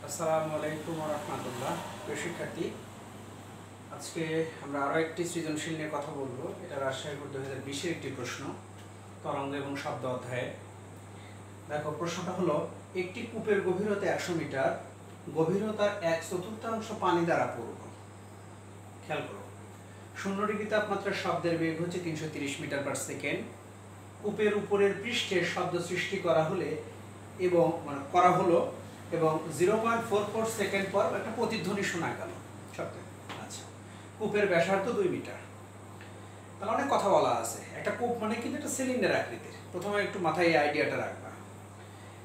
আসসালামু আলাইকুম ওয়া রাহমাতুল্লাহ। প্রিয় শিক্ষার্থী, আজকে আমরা আরও একটি সৃজনশীল নিয়ে কথা বলবো। এটা রাজশাহী বোর্ড 2020-এর একটি প্রশ্ন, তরঙ্গ এবং শব্দ অধ্যায়ে। দেখো, প্রশ্নটা হলো, একটি কূপের গভীরতা 100 মিটার, গভীরতার 1/4 পানি দ্বারা পূর্ণ। খেয়াল করো, 0 ডিগ্রি তাপমাত্রার শব্দের বেগ হচ্ছে 330 মিটার পার সেকেন্ড। কূপের উপরের পৃষ্ঠে শব্দ সৃষ্টি করা হলো এবং 0.44 সেকেন্ড পর একটা প্রতিধ্বনি শোনা গেল শব্দে। আচ্ছা, কূপের ব্যাসার্ধ 2 মিটার। তাহলে অনেক কথা বলা আছে। একটা কূপ মানে কিন্তু একটা সিলিন্ডার আকৃতির। প্রথমে একটু মাথায় এই আইডিয়াটা রাখবা।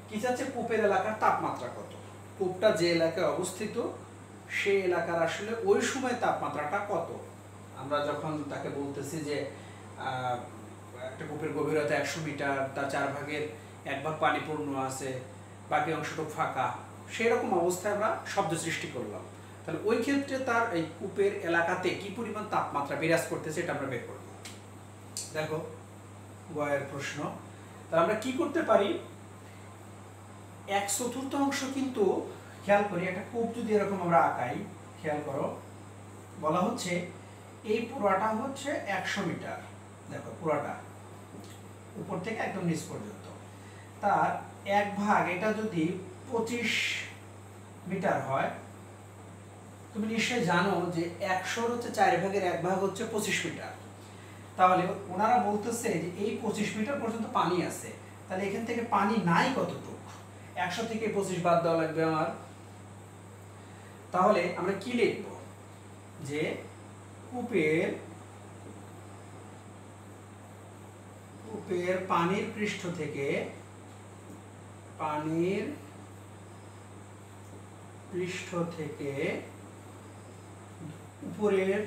কি চাচ্ছে, কূপের এলাকার তাপমাত্রা কত, কূপটা যে এলাকায় অবস্থিত সেই এলাকার আসলে ওই সময় তাপমাত্রাটা কত। আমরা যখন তাকে বলতেছি যে একটা কূপের গভীরতা 100 মিটার, তার 4 ভাগের 1 ভাগ পানি পূর্ণ আছে, বাকি অংশটুকু ফাঁকা, সেই রকম অবস্থায় আমরা শব্দ সৃষ্টি করলাম। তাহলে ওই ক্ষেত্রে তার এই কূপের এলাকাতে কি পরিমাণ তাপমাত্রা বিরাজ করতেছে এটা আমরা বের করব। দেখো, গয়ের প্রশ্ন। তাহলে আমরা কি করতে পারি, 1/4 কিন্তু খেয়াল করি, একটা কূপ যদি এরকম আমরা আঁকাই, খেয়াল করো, বলা হচ্ছে এই পুরাটা হচ্ছে 100 মিটার। দেখো, পুরাটা উপর থেকে একদম নিচ পর্যন্ত, তার 1 ভাগ, এটা যদি 25 মিটার হয়, তুমি নিশ্চয়ই জানো যে 100 হচ্ছে 4 ভাগের 1 ভাগ হচ্ছে 25 মিটার। তাহলে ওনারা বলতেছে যে এই 25 মিটার পর্যন্ত পানি আছে। তাহলে এখান থেকে পানি নাই কতটুকু, 100 থেকে 25 বাদ দেওয়া লাগবে আমার। তাহলে আমরা কি লিখব, যে কূপের পানির পৃষ্ঠ থেকে উপরের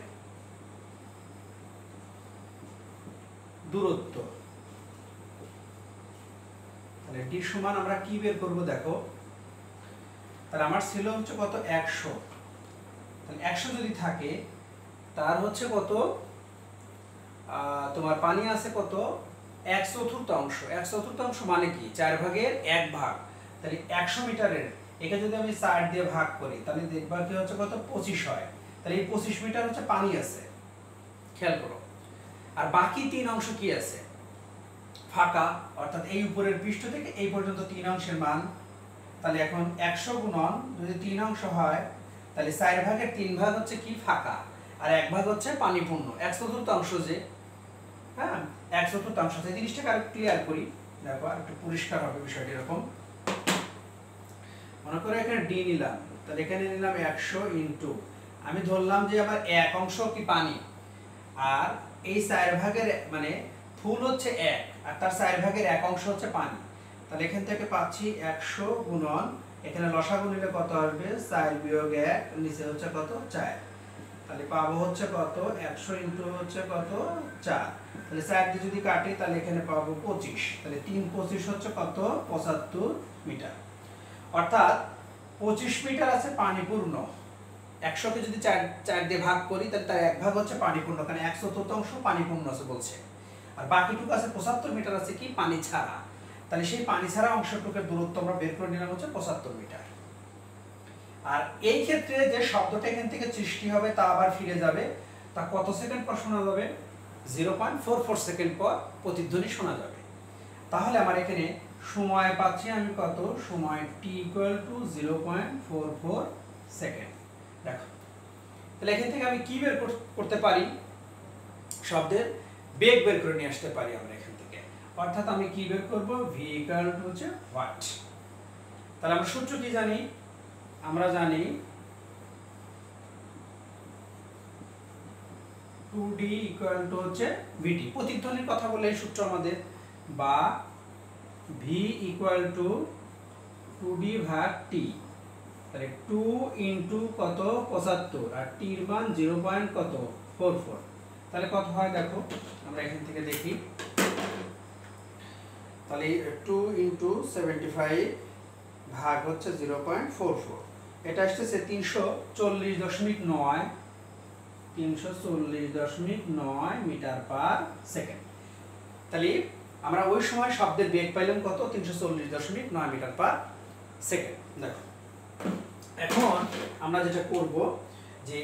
দূরত্ব। তাহলে ডি সমান আমরা কি বের করব, দেখো, তাহলে আমার ছিল হচ্ছে কত, 100। তাহলে 100 যদি থাকে, তার হচ্ছে কত, তোমার পানি আছে কত, 1/4। 1/4 মানে কি, 4 ভাগের 1 ভাগ। তাহলে 100 মিটারের একে যদি আমি 4 দিয়ে ভাগ করি, তাহলে দেখবা কি হচ্ছে কত, 25 হয়। তাহলে এই 25 মিটার হচ্ছে পানি আছে, খেয়াল করো। আর বাকি 3 অংশ কি আছে, ফাঁকা, অর্থাৎ এই উপরের পৃষ্ঠ থেকে এই পর্যন্ত 3 অংশের মান। তাহলে এখন 100 গুণন যদি 3 অংশ হয়, তাহলে 4 ভাগের 3 ভাগ হচ্ছে কি, ফাঁকা, আর 1 ভাগ হচ্ছে পানিপূর্ণ। 1/4 যে, হ্যাঁ, 1/4। এই জিনিসটাকে আরেকটু ক্লিয়ার করি, দেখো আর একটু পরিষ্কার হবে বিষয়টি। এরকম মনে করো এখানে ডি নিলাম, তাহলে এখানে নিলাম 100 ইন্টু, আমি ধরলাম যে আমার 1 অংশ কি পানি, আর এই 4 ভাগের মানে ফুল হচ্ছে 1, আর তার 4 ভাগের 1 অংশ হচ্ছে পানি। তাহলে এখান থেকে পাচ্ছি 100 গুণন, এখানে লসাগু নিলে কত আসবে, 4 বিয়োগ 1, নিচে হচ্ছে কত, 4। তাহলে পাবো হচ্ছে কত, 100 ইন্টু হচ্ছে কত, 4। তাহলে 4 দিয়ে যদি কাটি, তাহলে এখানে পাবো 25। তাহলে 3 25 হচ্ছে কত, 75 মিটার। অর্থাৎ 25 মিটার আছে পানিপূর্ণ। 100 কে যদি 4 দিয়ে ভাগ করি, তাহলে তার 1 ভাগ হচ্ছে পানিপূর্ণ, কারণ 1/4 পানিপূর্ণ আছে বলছে। আর বাকিটুকু আছে 75 মিটার আছে কি, পানি ছাড়া। তাহলে সেই পানি ছাড়া অংশটুকুর দূরত্ব আমরা বের করে নিলাম হচ্ছে 75 মিটার। আর এই ক্ষেত্রে যে শব্দটা এখান থেকে সৃষ্টি হবে তা আবার ফিরে যাবে, তা কত সেকেন্ড পর শোনা যাবে, 0.44 সেকেন্ড পর প্রতিধ্বনি শোনা যাবে। তাহলে আমার এখানে সময় পাচ্ছি আমি কত, সময় t = 0.44 সেকেন্ড। দেখো, তাহলে এখান থেকে আমি কি বের করতে পারি, শব্দের বেগ বের করে নিয়ে আসতে পারি আমরা এখান থেকে। অর্থাৎ আমি কি বের করব, v = হচ্ছে হোয়াট। তাহলে আমরা সূত্র কি জানি, আমরা জানি 2d = হচ্ছে vt। প্রতিধ্বনির কথা বলে এই সূত্র আমাদের, বা v = 2d ভাগ t। তাহলে 2 ইনটু কত, 75, আর t এর মান 0.44। তাহলে কত হয় দেখো, আমরা এখান থেকে দেখি। তাহলে 2 ইনটু 75 ভাগ হচ্ছে 0.44, এটা আসছে 340.9 মিটার পার সেকেন্ড। তাহলে আমরা ওই সময় শব্দের বেগ পাইলাম কত, 340.9 মিটার পার সেকেন্ড। দেখো, এখন আমরা যেটা করব যে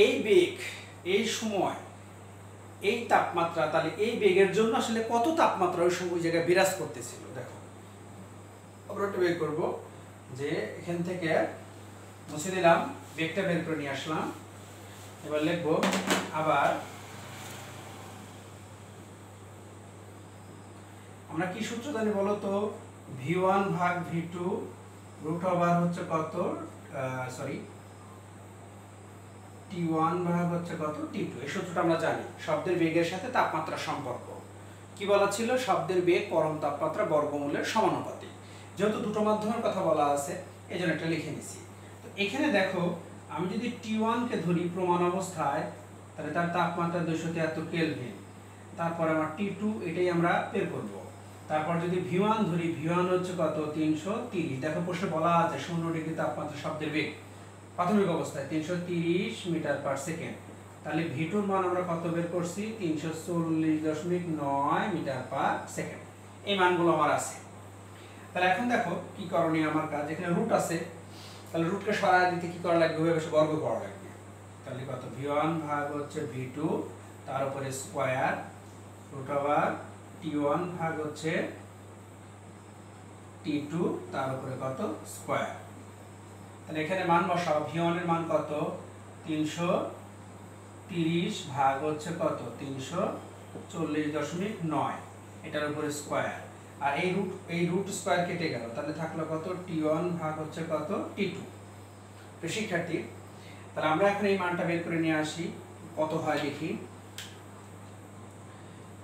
এই বেগ, এই সময়, এই তাপমাত্রা, তাহলে এই বেগের জন্য আসলে কত তাপমাত্রা ওই সময় জায়গায় বিরাজ করতেছিল। দেখো আমরা একটা বের করব, যে এখান থেকে মুছে দিলাম, বেগটা বের করে নিয়ে আসলাম। এবার লিখব আবার আমরা কি সূত্র জানি বলো তো, v1 ভাগ v2 রুট ওভার হচ্ছে কত, সরি t1 ভাগ হচ্ছে কত t2। এই সূত্রটা আমরা জানি, শব্দের বেগের সাথে তাপমাত্রার সম্পর্ক। কি বলা ছিল, শব্দের বেগ পরম তাপমাত্রা বর্গমূলের সমানুপাতিক। যেহেতু দুটো মাধ্যমের কথা বলা আছে এই জন্য এটা লিখে নিছি। তো এখানে দেখো আমি যদি t1 কে ধরি প্রমাণ অবস্থায়, তাহলে তার তাপমাত্রা 273 কেলভিন। তারপর আমার t2 এটাই আমরা বের করব। তারপর যদি v1 ধরি, v1 হচ্ছে কত 330। দেখো প্রশ্নে বলা আছে 0 ডিগ্রি তাপমাত্রা শব্দের বেগ প্রাথমিক অবস্থায় 330 মিটার পার সেকেন্ড। তাহলে v2 এর মান আমরা কত বের করছি, 340.9 মিটার পার সেকেন্ড। এই মানগুলো আমার আছে। তাহলে এখন দেখো কি করণীয় আমার কাজ, এখানে রুট আছে, তাহলে রুটকে সরায় দিতে কি করা লাগবে, বেশি বর্গ করা লাগবে। তাহলে কত v1 ভাগ হচ্ছে v2 তার উপরে স্কয়ার রুট ওভার t1 ভাগ হচ্ছে t2 তার উপরে কত স্কয়ার। তাহলে এখানে মান বসাও, v1 এর মান কত 330 ভাগ হচ্ছে কত 340.9, এটার উপরে স্কয়ার। আর এই রুট স্কয়ার কেটে গেল, তাহলে থাকলো কত t1 ভাগ হচ্ছে কত t2। তো শিক্ষার্থী, তাহলে আমরা এখন এই মানটা বের করে নিয়ে আসি, কত হয় দেখি।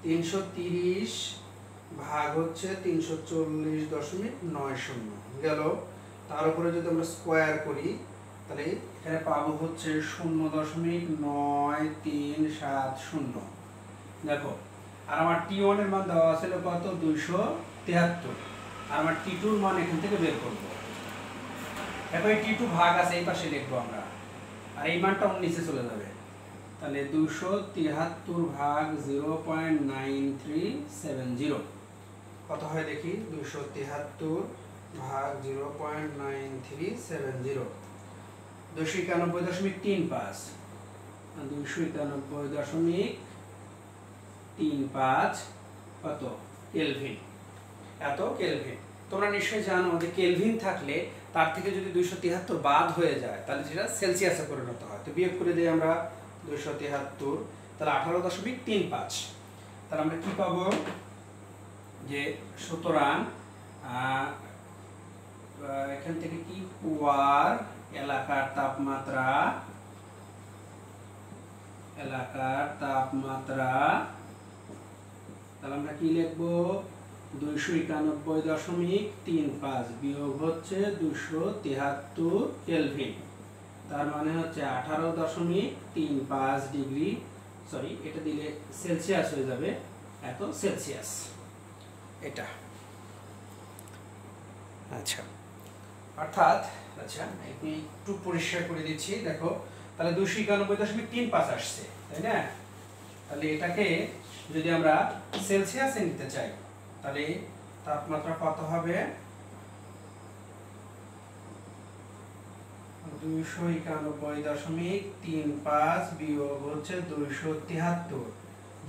330 ভাগ হচ্ছে 340.90 গেল, তার উপরে যদি আমরা স্কয়ার করি তাহলে এখানে পাবো হচ্ছে 0.9370। দেখো, আর আমার t1 এর মান দেওয়া ছিল কত 273, আর আমার t2 এর মান এখান থেকে বের করব। দেখো এই t2 ভাগ আছে, এই পাশে লিখবো আমরা, আর এই মানটা নিচে চলে যাবে। তাহলে 273 ভাগ 0.9370 কত হয় দেখি, 273 ভাগ 0.9370 291.35, 291.35 কত কেলভিন। এত কেলভিন তোমরা নিশ্চয়ই জানো যে কেলভিন থাকলে তার থেকে যদি 273 বাদ হয়ে যায় তাহলে সেটা সেলসিয়াসে পরিণত হয়। তো বিয়োগ করে দিই আমরা 273, তাহলে 18.35। তাহলে আমরা কি পাবো, যে সুতরাং এখান থেকে কি কুয়ার এলাকার তাপমাত্রা তাহলে আমরা কি লিখবো, 291.35 বিয়োগ হচ্ছে 273 কেলভিন, তার মানে হচ্ছে 18.35 ডিগ্রি, সরি এটা দিলে সেলসিয়াস হয়ে যাবে, এত সেলসিয়াস এটা। আচ্ছা, অর্থাৎ আচ্ছা একটু পরিষ্কার করে দিচ্ছি। দেখো তাহলে 291.35 আসছে, তাই না? তাহলে এটাকে যদি আমরা সেলসিয়াসে নিতে চাই তাহলে তাপমাত্রা কত হবে, 291.35 বিয়োগ হচ্ছে 273।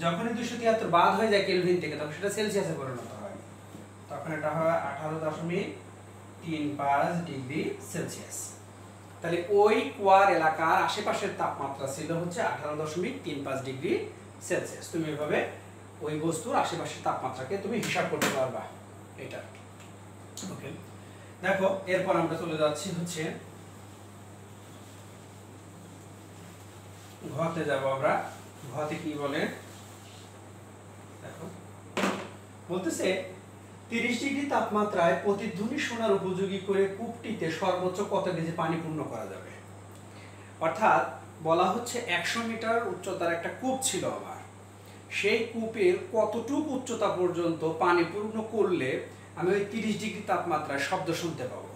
যখনই 273 বাদ হয়ে যায় কেলভিন থেকে তখন সেটা সেলসিয়াসে পরিণত হয়, তখন এটা হয় 18.35 ডিগ্রি সেলসিয়াস। তাহলে ওই কুয়ার এলাকার আশেপাশের তাপমাত্রা ছিল হচ্ছে 18.35 ডিগ্রি সেলসিয়াস। তুমি এভাবে ওই বস্তুর আশেপাশের তাপমাত্রাকে তুমি হিসাব করতে পারবা এটা। ওকে, দেখো এরপর আমরা চলে যাচ্ছি হচ্ছে ঘতে যাব আমরা। ঘতে কি বলে দেখো, বলতেছে 30 ডিগ্রি তাপমাত্রায় প্রতিধ্বনি শোনার উপযোগী করে কূপটিতে সর্বোচ্চ কত কেজি পানি পূর্ণ করা যাবে। অর্থাৎ বলা হচ্ছে 100 মিটার উচ্চতার একটা কূপ ছিল আমার, সেই কূপের কতটুকু উচ্চতা পর্যন্ত পানি পূর্ণ করলে আমি ওই 30 ডিগ্রি তাপমাত্রায় শব্দ শুনতে পাবো।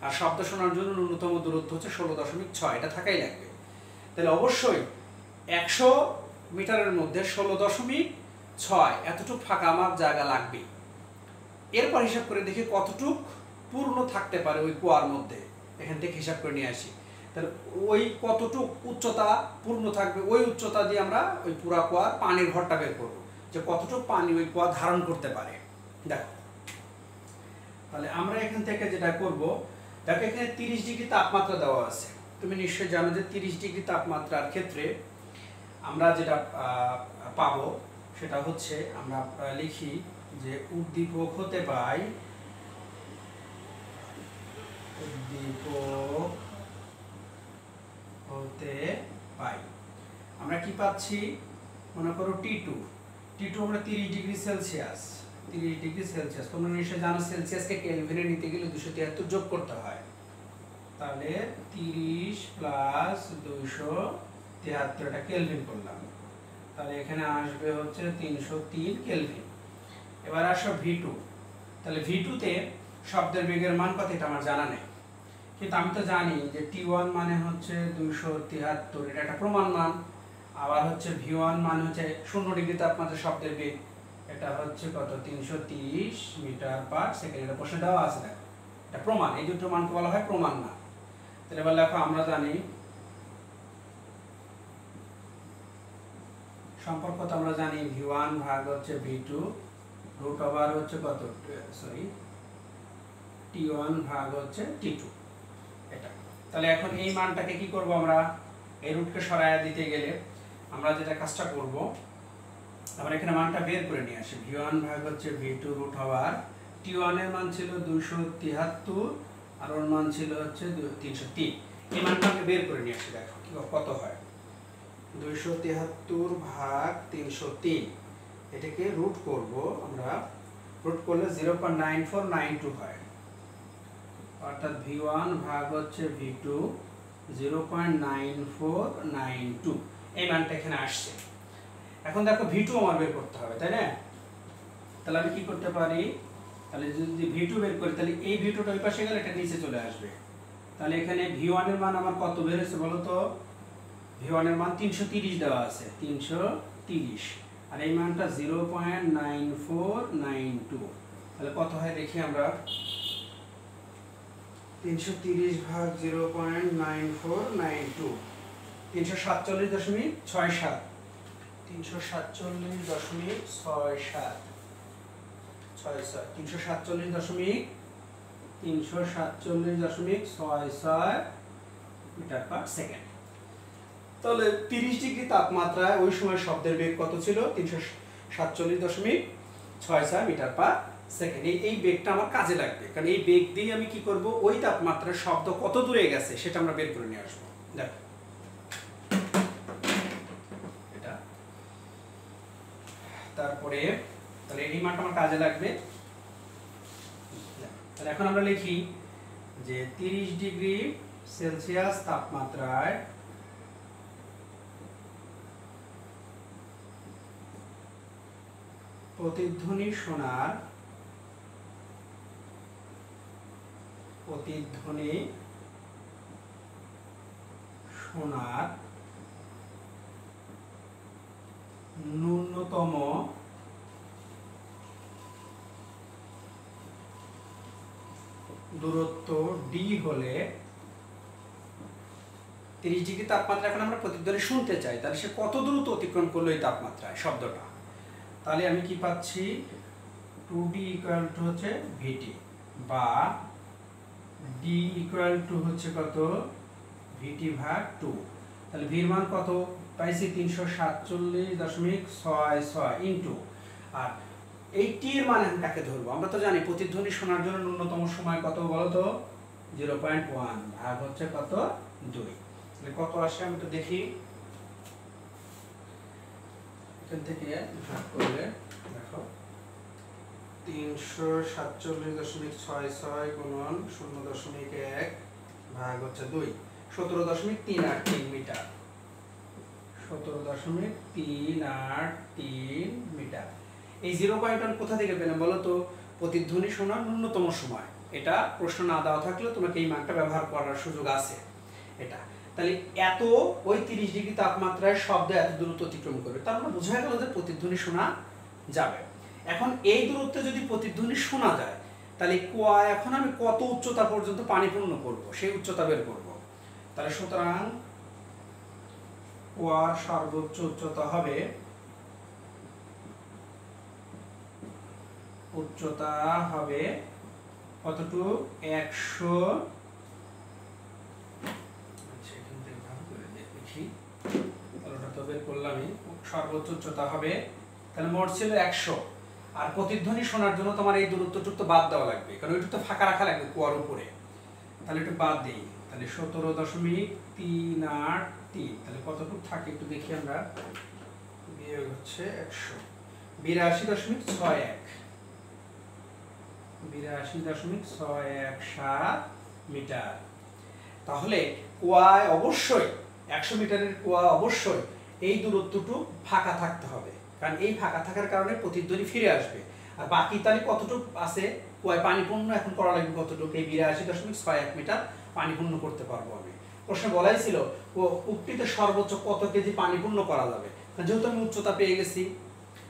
আর শব্দ শোনার জন্য ন্যূনতম দূরত্ব হচ্ছে 16.6, এটা থাকাই লাগবে। তাহলে অবশ্যই 100 মিটারের মধ্যে 16.6 এতটুকু ফাঁকা আমার জায়গা লাগবে। এরপর হিসাব করে দেখি কতটুক পূর্ণ থাকতে পারে ওই কুয়ার মধ্যে। এখান থেকে হিসাব করে নিয়ে আসি। তাহলে ওই কতটুক উচ্চতা পূর্ণ থাকবে, ওই উচ্চতা দিয়ে আমরা ওই পুরা কুয়ার পানির ভরটা বের করবো, যে কতটুক পানি ওই কুয়া ধারণ করতে পারে। দেখো তাহলে আমরা এখান থেকে যেটা করব, দেখো এখানে 30 ডিগ্রি তাপমাত্রা দেওয়া আছে। তুমি নিশ্চয়ই জানো যে 30 ডিগ্রি তাপমাত্রার ক্ষেত্রে আমরা যেটা পাবো সেটা হচ্ছে, আমরা লিখি যে উদ্দীপক হতে পাই, উদ্দীপক হতে পাই আমরা কি পাচ্ছি, মনে করো T2 আমরা 30 ডিগ্রি সেলসিয়াস, 30 ডিগ্রি সেলসিয়াস। তোমরা নিশ্চয়ই জানো সেলসিয়াসকে কেলভিনে নিতে গেলে 273 যোগ করতে হয়। তাহলে 30 প্লাস 273, এটা কেলভিন করলাম, তাহলে এখানে আসবে হচ্ছে 303 কেলভিন। এবার আসো V2, তাহলে V2 তে শব্দের বেগের মান কত এটা আমার জানা নেই, কিন্তু আমি তো জানি যে T1 মানে হচ্ছে 273, এটা একটা প্রমাণ মান। আবার হচ্ছে V1 মানে হচ্ছে 0 ডিগ্রি তাপমাত্রা শব্দের বেগ, এটা হচ্ছে কত 330 মিটার পার সেকেন্ড, এটা প্রশ্ন দেওয়া আছে। দেখো এটা প্রমাণ, এই দুটো মানকে বলা হয় প্রমাণ মান। তাহলে এবার দেখো আমরা জানি সম্পর্ক, তো আমরা জানি V1 ভাগ হচ্ছে V2 রুট ওভার হচ্ছে কত, সরি T1 ভাগ হচ্ছে T2, এটা। তাহলে এখন এই মানটাকে কি করব, আমরা এই রুটকে সরায়া দিতে গেলে আমরা যেটা কাজটা করব, আমরা এখানে মানটা বের করে নিয়ে আসি। V1 ভাগ হচ্ছে V2 রুট ওভার T1 এর মান ছিল 273 আর ওর মান ছিল হচ্ছে 303, এই মানটা আমরা বের করে নিয়ে আসি। দেখো কত হয়, 273 ভাগ 303, এটাকে রুট করব আমরা, রুট করলে 0.9492 হয়, অর্থাৎ V1 ভাগ হচ্ছে V2 0.9492, এই মানটা এখানে আসছে। এখন দেখো V2 আমার বের করতে হবে, তাই না? তাহলে আমি কি করতে পারি, তাহলে যদি V2 বের করি তাহলে এই V2টা ওই পাশে গেলে এটা নিচে চলে আসবে। তাহলে এখানে V1 এর মান আমার কত বের হয়েছে বলো তো, V1 এর মান 330 দেওয়া আছে, 330, আর এই মানটা 0.9492, তাহলে কত হয় দেখি আমরা, 330 ভাগ 0.9492, 347.67, 347.67, 347.66 মিটার পার সেকেন্ড। তাহলে 30 ডিগ্রি তাপমাত্রায় ওই সময় শব্দের বেগ কত ছিল, 347.66 মিটার পার সেকেন্ড। এই বেগটা আমার কাজে লাগবে, কারণ এই বেগ দিয়ে আমি কি করব, ওই তাপমাত্রার শব্দ কত দূরে গেছে সেটা আমরা বের করে নিয়ে আসবো। দেখো এটা, তারপরে তাহলে এই মানটা আমার কাজে লাগবে। তাহলে এখন আমরা লিখি যে 30 ডিগ্রি সেলসিয়াস তাপমাত্রায় প্রতিধ্বনি শোনার ন্যূনতম দূরত্ব D হলে, 30 ডিগ্রি তাপমাত্রা এখন আমরা প্রতিধ্বনি শুনতে চাই, তাহলে সে কত দ্রুত অতিক্রম করলো এই তাপমাত্রায় শব্দটা। তাহলে আমি কি পাচ্ছি, 2D ইকুয়াল টু হচ্ছে VT, বা D ইকুয়াল টু হচ্ছে কত, VT ভাগ 2। তাহলে V এর মান কত পাইছি, 347.66 ইনটু, আর এই T এর মান আমি কাকে ধরবো, আমরা তো জানি প্রতিধ্বনি শোনার জন্য ন্যূনতম সময় কত বলো তো, 0.1 ভাগ হচ্ছে কত 2, তাহলে কত আসে আমি তো দেখি, এখান থেকে ভাগ করলে দেখো 347.66 গুণন 0.1 ভাগ হচ্ছে 2, 17.383 মিটার, 17.383 মিটার। এই 0.1 কোথা থেকে পেলাম বলো তো, প্রতিধ্বনি শোনার ন্যূনতম সময়, এটা প্রশ্ন না দেওয়া থাকলেও তোমাকে এই মানটা ব্যবহার করার সুযোগ আছে এটা। তাহলে এত ওই 30 ডিগ্রি তাপমাত্রায় শব্দ এত দ্রুত অতিক্রম করবে, তার মানে বোঝা গেল যে প্রতিধ্বনি শোনা যাবে। এখন এই দূরত্বে যদি প্রতিধ্বনি শোনা যায়, তাহলে কুয়া এখন আমি কত উচ্চতা পর্যন্ত পানি পূর্ণ করব সেই উচ্চতা বের করব। তাহলে সুতরাং কুয়ার সর্বোচ্চ উচ্চতা হবে কতটুকু 100, আচ্ছা এখান থেকে ভালো করে দেখি, তাহলে ওটা তো বের করলামই। সর্বোচ্চ উচ্চতা হবে, তাহলে মোট ছিল 100, আর প্রতিধ্বনি শোনার জন্য তোমার এই দূরত্বটুকু তো বাদ দেওয়া লাগবে, কারণ ওইটুকু তো ফাঁকা রাখা লাগবে কুয়ার উপরে। তাহলে একটু বাদ দিই, তাহলে 17.383, তাহলে কতটুকু থাকে একটু দেখি আমরা। বিয়োগ হচ্ছে 100, 82.617 মিটার। তাহলে কুয়ায় অবশ্যই 100 মিটারের কুয়া অবশ্যই এই দূরত্বটুকু ফাঁকা থাকতে হবে, কারণ এই ফাঁকা থাকার কারণে প্রতিধ্বনি ফিরে আসবে। আর বাকি তাহলে কতটুকু আছে কুয়ায় পানি পূর্ণ এখন করা লাগবে কতটুকু, এই 82.61 মিটার পানি পূর্ণ করতে পারবো আমি। প্রশ্নে বলাই ছিল কূপটিতে সর্বোচ্চ কত কেজি পানি পূর্ণ করা যাবে, যেহেতু আমি উচ্চতা পেয়ে গেছি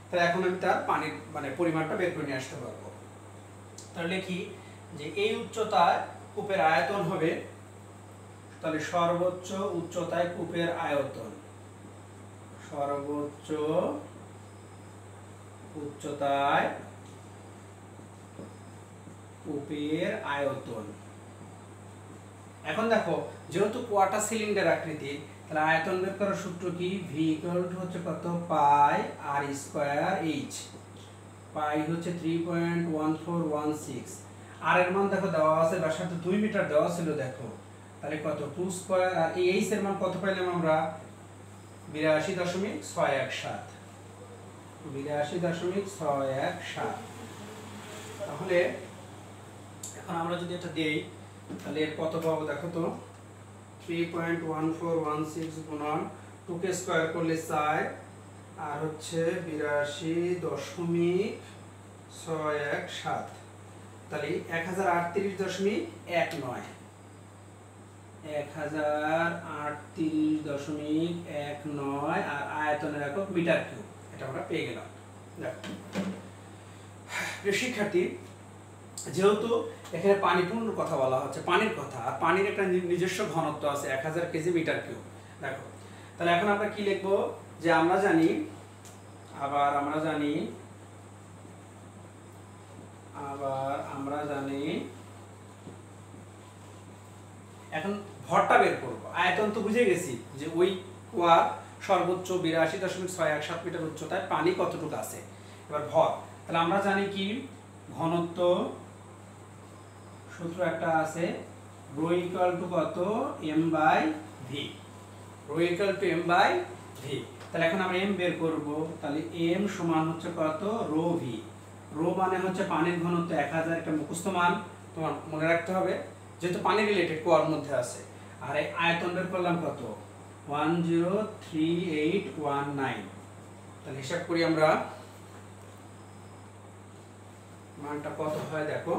তাহলে এখন আমি তার পানির মানে পরিমাণটা বের করে নিয়ে আসতে পারবো। তাহলে লিখি যে এই উচ্চতায় কূপের আয়তন হবে, তাহলে সর্বোচ্চ উচ্চতায় কূপের আয়তন, সর্বোচ্চ উচ্চতায় কূপের আয়তন। এখন দেখো যেহেতু কুয়াটা সিলিন্ডার আকৃতির, তাহলে আয়তন বের করার সূত্র কি, ভি ইকুয়াল টু হচ্ছে কত, পাই আর স্কয়ার এইচ। পাই হচ্ছে 3.1416, আর এর মান দেখো দেওয়া আছে, ব্যাসার্ধ 2 মিটার দেওয়া ছিল দেখো, তাহলে কত 2 স্কয়ার, আর এই এইচ এর মান কত পাইলাম আমরা, 82.617, 82.617। তাহলে এখন আমরা যদি এটা দেই তাহলে এর কত পাবো দেখো তো, 3.1416 গুণন 2 কে স্কয়ার করলে 4, আর হচ্ছে 82.617, তাহলে 1038.19, 1038.19, আর আয়তনের একক মিটার কিউব, এটা আমরা পেয়ে গেলাম। দেখো প্রিয় শিক্ষার্থী, যেহেতু এখানে পানি পূর্ণ কথা বলা হচ্ছে, পানির কথা, আর পানির একটা নিজস্ব ঘনত্ব আছে 1000 কেজি মিটার কিউব। দেখো তাহলে এখন আমরা কি লিখবো, যে আমরা জানি এখন ভরটা বের করবো। আয়তন তো বুঝে গেছি যে ওই কুয়া সর্বোচ্চ 82.617 মিটার উচ্চতায় পানি কতটুকু আছে। এবার ভর, তাহলে আমরা জানি কি, ঘনত্ব সূত্র একটা আছে, রো ইকুয়াল টু কত, m by v, rho equal to m by v. তাহলে এখন আমরা এম বের করব, তাহলে এম সমান হচ্ছে কত, রো ভি। রো মানে হচ্ছে পানির ঘনত্ব 1000, একটা মুখস্থ মান তোমার মনে রাখতে হবে, যেহেতু পানি রিলেটেড কুয়ার মধ্যে আছে। আর এই আয়তন বের করলাম কত, 103819। তাহলে হিসাব করি আমরা, মানটা কত হয় দেখো,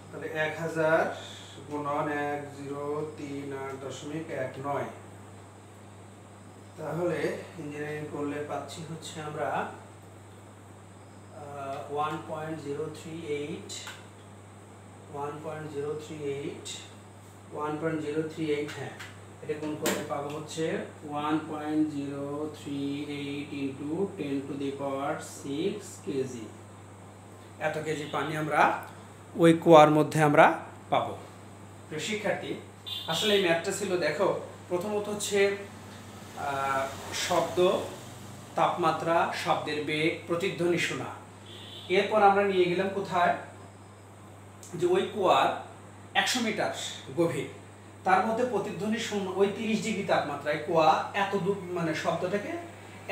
তাহলে 1000 গুণন 1038.19, তাহলে ইঞ্জিনিয়ারিং করলে পাচ্ছি হচ্ছে আমরা 1.038, হ্যাঁ এটা গুণ করলে পাবো হচ্ছে 1.038 into 10 to the power 6 KG. এত কেজি পানি আমরা ওই কুয়ার মধ্যে আমরা পাবো। প্রিয় শিক্ষার্থী, আসলে এই ম্যাথটা ছিল, দেখো প্রথমত হচ্ছে শব্দ, তাপমাত্রা, শব্দের বেগ, প্রতিধ্বনি শোনা। এরপর আমরা নিয়ে গেলাম কোথায়, যে ওই কুয়ার 100 মিটার গভীর, তার মধ্যে প্রতিধ্বনি শোনা, ওই 30 ডিগ্রি তাপমাত্রায় কুয়া এত মানে শব্দটাকে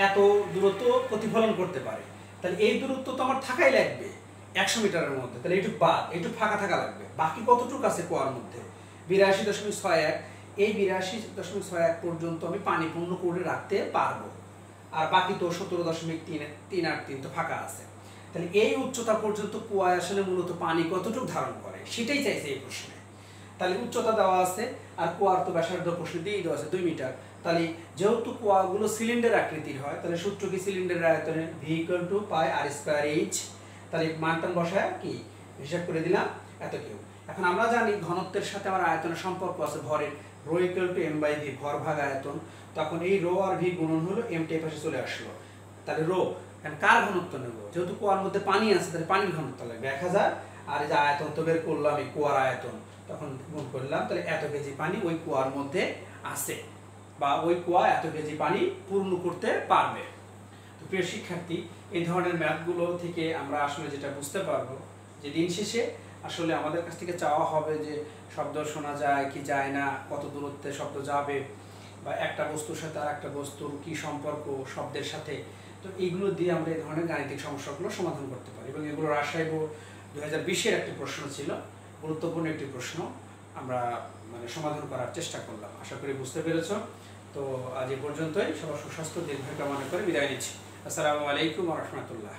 এত দূরত্ব প্রতিফলন করতে পারে। তাহলে এই দূরত্ব তো আমার থাকাই লাগবে 100 মিটারের মধ্যে, তাহলে এইটুকু বাদ, এইটুকু ফাঁকা থাকা লাগবে। বাকি কতটুকু আছে কুয়ার মধ্যে, 82.61, এই 82.61 পর্যন্ত আমি পানি পূর্ণ করে রাখতে পারবো, আর বাকি তো 17.383 তো ফাঁকা আছে। তাহলে এই উচ্চতা পর্যন্ত কুয়ায় আসলে মূলত পানি কতটুকু ধারণ করে সেটাই চাইছে এই প্রশ্নে। তাহলে উচ্চতা দেওয়া আছে, আর কুয়ার তো ব্যাসার্ধ প্রশ্নে দিয়েই দেওয়া আছে 2 মিটার। তাহলে যেহেতু কুয়াগুলো সিলিন্ডার আকৃতির হয়, তাহলে সূত্র কি, সিলিন্ডারের আয়তনে v equal to pi r square h. তাহলে মানটান বসায় কি, হিসাব করে দিলাম এত কিউ। এখন আমরা জানি ঘনত্বের সাথে আমার আয়তনের সম্পর্ক আছে ভরের, rho equal to m by v, ভর ভাগ আয়তন। তখন এই রো আর ভি গুণন হলো এমটি এর পাশে চলে আসলো। তাহলে রো এখন কার ঘনত্ব নেব, যেহেতু কুয়ার মধ্যে পানি আছে তাহলে পানির ঘনত্ব লাগবে 1000, আর এই যে আয়তন তো বের করলাম এই কুয়ার আয়তন, তখন গুণ করলাম, তাহলে এত কেজি পানি ওই কুয়ার মধ্যে আছে, বা ওই কুয়া এত কেজি পানি পূর্ণ করতে পারবে। তো প্রিয় শিক্ষার্থী, এই ধরনের ম্যাথগুলো থেকে আমরা আসলে যেটা বুঝতে পারবো যে দিন শেষে আসলে আমাদের কাছ থেকে চাওয়া হবে যে শব্দ শোনা যায় কি যায় না, কত দূরত্বে শব্দ যাবে, বা একটা বস্তুর সাথে আর একটা বস্তুর কি সম্পর্ক শব্দের সাথে। তো এইগুলো দিয়ে আমরা এই ধরনের গাণিতিক সমস্যাগুলো সমাধান করতে পারি, এবং এগুলো রাজশাহী বোর্ড 2020-এর একটি প্রশ্ন ছিল, গুরুত্বপূর্ণ একটি প্রশ্ন আমরা মানে সমাধান করার চেষ্টা করলাম। আশা করি বুঝতে পেরেছ। তো আজ এ পর্যন্তই, সবার সুস্বাস্থ্য দীর্ঘায়ু কামনা করে বিদায় নিচ্ছি। আসসালামু আলাইকুম ওয়া রাহমাতুল্লাহ।